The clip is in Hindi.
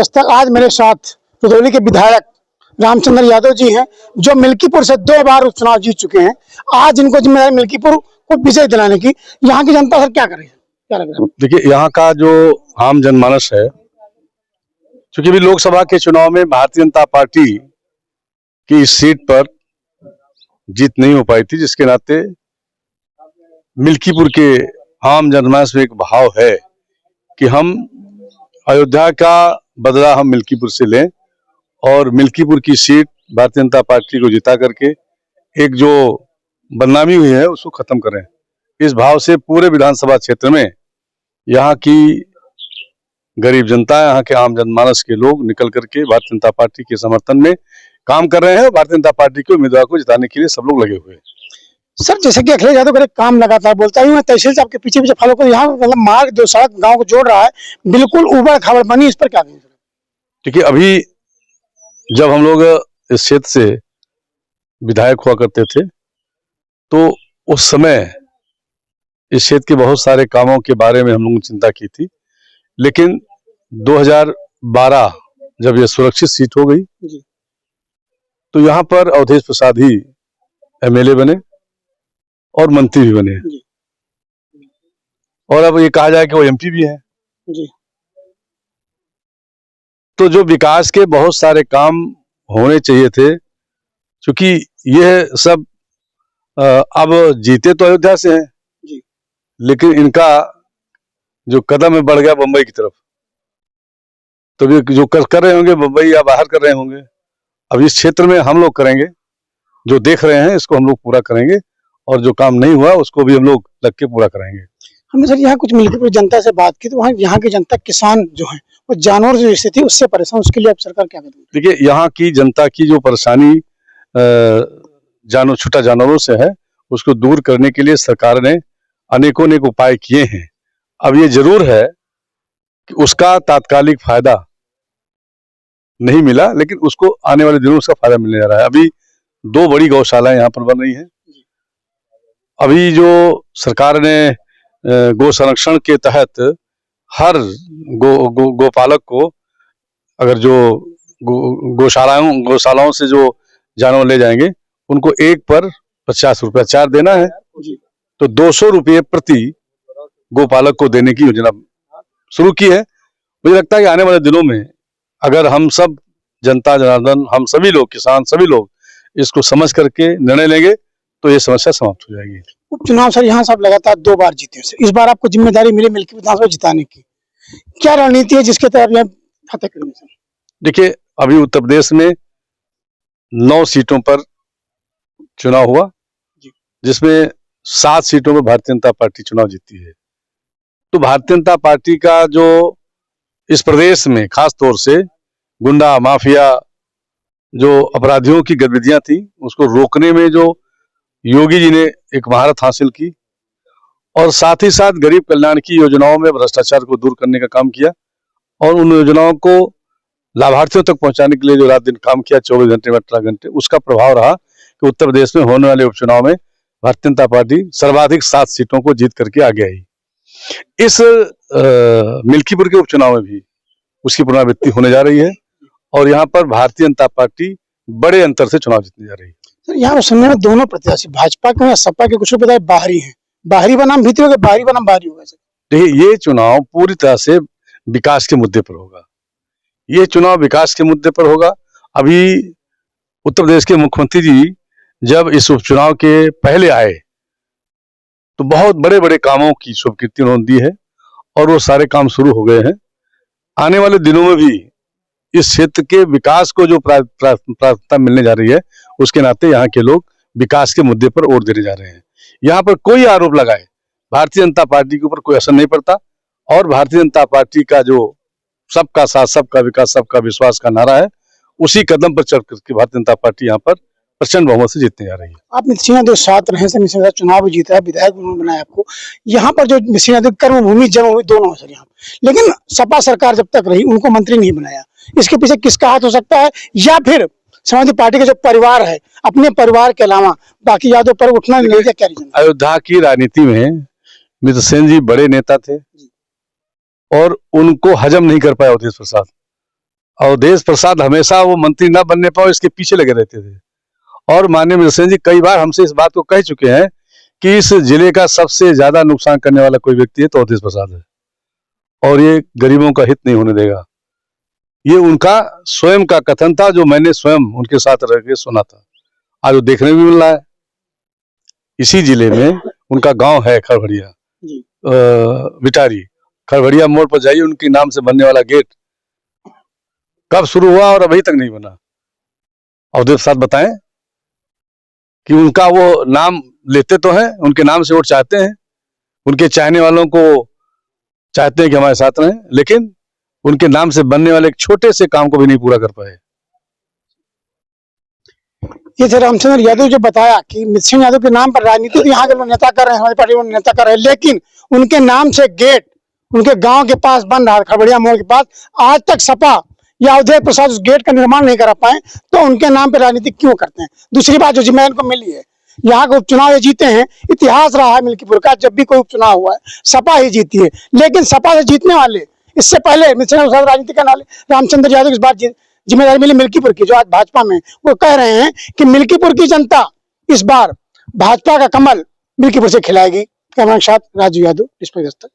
दस्तक। आज मेरे साथ रुधौली के विधायक रामचंद्र यादव जी हैं, जो मिल्कीपुर से 2 बार उपचुनाव जीत चुके हैं। आज इनको जिम्मेदारी मिल्कीपुर को विजय दिलाने की। यहाँ की जनता सर क्या करे, क्या लग रहा है? देखिए, यहाँ का जो आम जनमानस है, क्योंकि अभी लोकसभा के चुनाव में भारतीय जनता पार्टी की इस सीट पर जीत नहीं हो पाई थी, जिसके नाते मिल्कीपुर के आम जनमानस में एक भाव है कि हम अयोध्या का बदला हम मिल्कीपुर से लें और मिल्कीपुर की सीट भारतीय जनता पार्टी को जिता करके एक जो बदनामी हुई है उसको खत्म करें। इस भाव से पूरे विधानसभा क्षेत्र में यहाँ की गरीब जनता, यहाँ के आम जनमानस के लोग निकल करके भारतीय जनता पार्टी के समर्थन में काम कर रहे हैं। भारतीय जनता पार्टी के उम्मीदवार को जिताने के लिए सब लोग लगे हुए हैं। सर, जैसे कि अखिलेश यादव का काम लगातार बोलता हूँ, मैं तहसील से आपके पीछे पीछे फॉलो कर, यहाँ मतलब मार्ग जो सड़क गांव को जोड़ रहा है बिल्कुल ऊबड़ खाबड़ बनी, इस पर क्या कहेंगे? देखिए, अभी जब हम लोग इस क्षेत्र से विधायक हुआ करते थे तो उस समय इस क्षेत्र के बहुत सारे कामों के बारे में हम लोगों ने चिंता की थी, लेकिन 2012 जब ये सुरक्षित सीट हो गई तो यहाँ पर अवधेश प्रसाद ही एमएलए बने और मंत्री भी बने और अब ये कहा जाए कि वो एमपी भी है जी। तो जो विकास के बहुत सारे काम होने चाहिए थे, क्योंकि यह सब अब जीते तो अयोध्या से हैं जी, लेकिन इनका जो कदम है बढ़ गया बंबई की तरफ। तो ये जो कर रहे होंगे बंबई या बाहर कर रहे होंगे, अब इस क्षेत्र में हम लोग करेंगे, जो देख रहे हैं इसको हम लोग पूरा करेंगे और जो काम नहीं हुआ उसको भी हम लोग लग के पूरा कराएंगे। हमने सर यहाँ कुछ मिल्कीपुर जनता से बात की तो वहाँ यहाँ की जनता, किसान जो है वो जानवर जो स्थिति उससे परेशान, उसके लिए अब सरकार क्या करेगी? देखिए, यहाँ की जनता की जो परेशानी छुट्टा जानवरों से है, उसको दूर करने के लिए सरकार ने अनेकों अनेक उपाय किए हैं। अब ये जरूर है कि उसका तात्कालिक फायदा नहीं मिला, लेकिन उसको आने वाले दिनों में उसका फायदा मिलने जा रहा है। अभी 2 बड़ी गौशालाएं यहाँ पर बन रही हैं। अभी जो सरकार ने गो संरक्षण के तहत हर गोपालक को, अगर जो गौशालाओं से जो जानवर ले जाएंगे उनको एक पर 50 रुपया चार्ज देना है, तो 200 रुपये प्रति गोपालक को देने की योजना शुरू की है। मुझे लगता है कि आने वाले दिनों में अगर हम सब जनता जनार्दन, हम सभी लोग, किसान सभी लोग इसको समझ करके निर्णय लेंगे तो ये समस्या समाप्त हो जाएगी। उपचुनाव सर यहाँ सब लगातार 2 बार जीते, इस बार आपको जिम्मेदारी मिली मिल्कीपुर विधानसभा जिताने की, क्या रणनीति है जिसके तहत यहाँ फतेह करेंगे सर? देखिए, अभी उत्तर प्रदेश में 9 सीटों पर चुनाव हुआ, जिसमें 7 सीटों पर भारतीय जनता पार्टी चुनाव जीती है। तो भारतीय जनता पार्टी का जो इस प्रदेश में खास तौर से गुंडा माफिया, जो अपराधियों की गतिविधियां थी, उसको रोकने में जो योगी जी ने एक महारत हासिल की और साथ ही साथ गरीब कल्याण की योजनाओं में भ्रष्टाचार को दूर करने का काम किया और उन योजनाओं को लाभार्थियों तक पहुंचाने के लिए जो रात दिन काम किया, 24 घंटे में 18 घंटे, उसका प्रभाव रहा कि उत्तर प्रदेश में होने वाले उपचुनाव में भारतीय जनता पार्टी सर्वाधिक 7 सीटों को जीत करके आगे आई। इस मिल्कीपुर के उपचुनाव में भी उसकी पुनरावृत्ति होने जा रही है और यहाँ पर भारतीय जनता पार्टी बड़े अंतर से चुनाव जीतने जा रही है। सर, यहाँ सुनने में दोनों प्रत्याशी भाजपा के या सपा के कुछ विधायक बाहरी हैं, बाहरी बनाम भीतरी होगा, बाहरी बनाम बाहरी होगा सर? देखिए, ये चुनाव पूरी तरह से विकास के मुद्दे पर होगा। ये चुनाव विकास के मुद्दे पर होगा। अभी उत्तर प्रदेश के मुख्यमंत्री जी जब इस उपचुनाव के पहले आए तो बहुत बड़े बड़े कामों की स्वीकृति उन्होंने दी है और वो सारे काम शुरू हो गए हैं। आने वाले दिनों में भी इस क्षेत्र के विकास को जो प्राथमिकता मिलने जा रही है, उसके नाते यहाँ के लोग विकास के मुद्दे पर वोट देने जा रहे हैं। यहाँ पर कोई आरोप लगाए भारतीय जनता पार्टी के ऊपर कोई असर नहीं पड़ता और भारतीय जनता पार्टी का जो सबका साथ, सबका विकास, सबका विश्वास का नारा है, उसी कदम पर चल करके भारतीय जनता पार्टी यहाँ पर प्रचंड बहुमत से जीतने जा रही है। आप निश्चित जो साथ रहे से निश्चित चुनाव भी जीता है, विधायक बनाया आपको। यहाँ पर जो निश्चित कर्मभूमि जन्मभूमि दोनों है सर यहाँ, लेकिन सपा सरकार जब तक रही उनको मंत्री नहीं बनाया, इसके पीछे किसका हाथ हो सकता है? या फिर समाजवादी पार्टी का जो परिवार है, अपने परिवार के अलावा बाकी यादव पर उठना नहीं दिया, क्या रीजन? अयोध्या की राजनीति में मित्रसेन जी बड़े नेता थे और उनको हजम नहीं कर पाया अवधेश प्रसाद, अवधेश प्रसाद हमेशा वो मंत्री ना बनने पाओ इसके पीछे लगे रहते थे। और माननीय मिनिस्टर जी कई बार हमसे इस बात को कह चुके हैं कि इस जिले का सबसे ज्यादा नुकसान करने वाला कोई व्यक्ति है तो अवधेश प्रसाद है, और ये गरीबों का हित नहीं होने देगा। ये उनका स्वयं का कथन था जो मैंने स्वयं उनके साथ रह के सुना था। आज वो देखने भी मिल रहा है। इसी जिले में उनका गांव है खरभड़िया, बिटारी। खरभड़िया मोड़ पर जाइए, उनके नाम से बनने वाला गेट कब शुरू हुआ और अभी तक नहीं बना। अवधेश प्रसाद बताएं कि उनका वो नाम लेते तो हैं, उनके नाम से वोट चाहते हैं, उनके चाहने वालों को चाहते हैं कि हमारे साथ रहें, लेकिन उनके नाम से बनने वाले एक छोटे से काम को भी नहीं पूरा कर पाए। ये थे रामचंद्र यादव जो बताया कि मित सिंह यादव के नाम पर राजनीति तो यहाँ के लोग नेता कर रहे हैं, हमारी पार्टी में नेता कर रहे हैं, लेकिन उनके नाम से गेट उनके गांव के पास बन रहा है, खरभड़िया मोड़ के पास। आज तक सपा या अवधेश प्रसाद उस गेट का निर्माण नहीं करा पाए, तो उनके नाम पर राजनीति क्यों करते हैं। दूसरी बात जो जिम्मेदारी इनको मिली है, यहाँ के उपचुनाव ये जीते हैं, इतिहास रहा है मिल्कीपुर का, जब भी कोई उपचुनाव हुआ है सपा ही जीती है। लेकिन सपा से जीतने वाले इससे पहले मित सिंह यादव राजनीति करने वाले रामचंद्र यादव इस बार जिम्मेदारी मिली मिल्कीपुर की, जो आज भाजपा में, वो कह रहे हैं कि मिल्कीपुर की जनता इस बार भाजपा का कमल मिल्कीपुर से खिलाएगी। कैमरा के साथ राजू यादव, इस पर दस्तक।